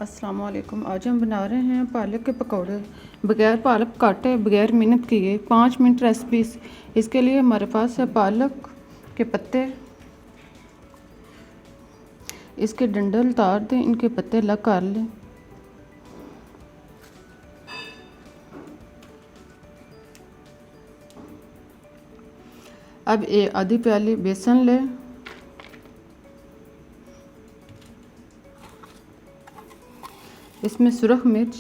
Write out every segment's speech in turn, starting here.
अस्सलाम वालेकुम। आज हम बना रहे हैं पालक के पकौड़े। बगैर पालक काटे, बगैर मेहनत किए 5 मिनट रेसिपी। इसके लिए हमारे पास है पालक के पत्ते, इसके डंडल उतार दें, इनके पत्ते अलग कर लें। अब आधी प्याली बेसन लें, इसमें सुरख मिर्च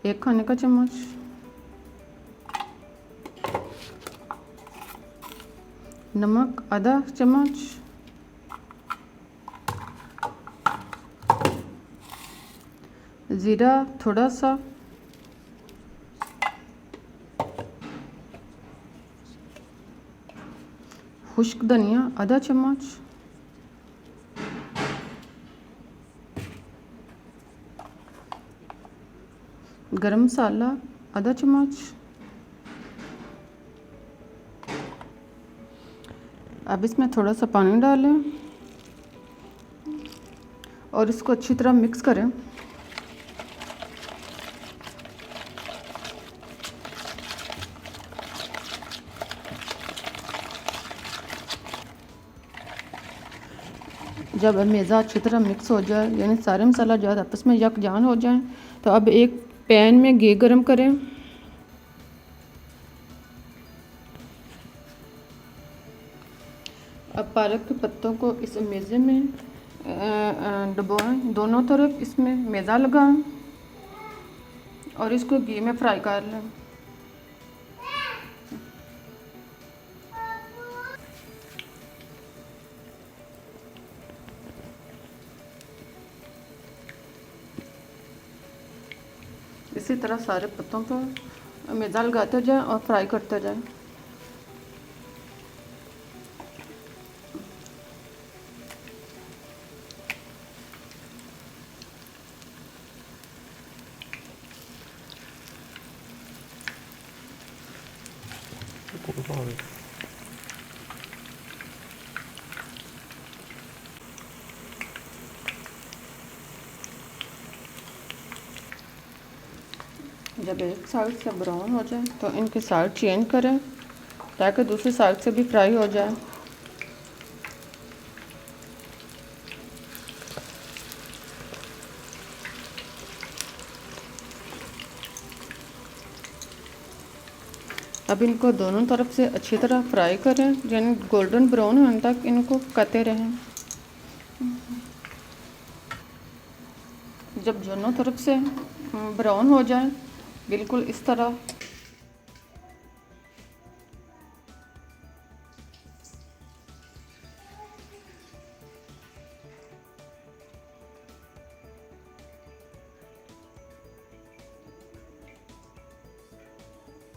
1 खाने का चम्मच, नमक आधा चम्मच, ज़ीरा थोड़ा सा, खुश्क धनिया आधा चम्मच, गरम मसाला आधा चम्मच। अब इसमें थोड़ा सा पानी डालें और इसको अच्छी तरह मिक्स करें। जब मेज़ा अच्छी तरह मिक्स हो जाए, यानी सारे मसाला जात आपस में यकजान हो जाएं, तो अब एक पैन में घी गरम करें। अब पालक के पत्तों को इस मेज़े में डुबोएं, दोनों तरफ इसमें मैदा लगाएं और इसको घी में फ्राई कर लें। इसी तरह सारे पत्तों पर मैदा लगाते जाएं और फ्राई करते जाएं। जब एक साइड से ब्राउन हो जाए तो इनकी साइड चेंज करें ताकि दूसरी साइड से भी फ्राई हो जाए। अब इनको दोनों तरफ से अच्छी तरह फ्राई करें, यानी गोल्डन ब्राउन होने तक इनको करते रहें। जब दोनों तरफ से ब्राउन हो जाए, बिल्कुल इस तरह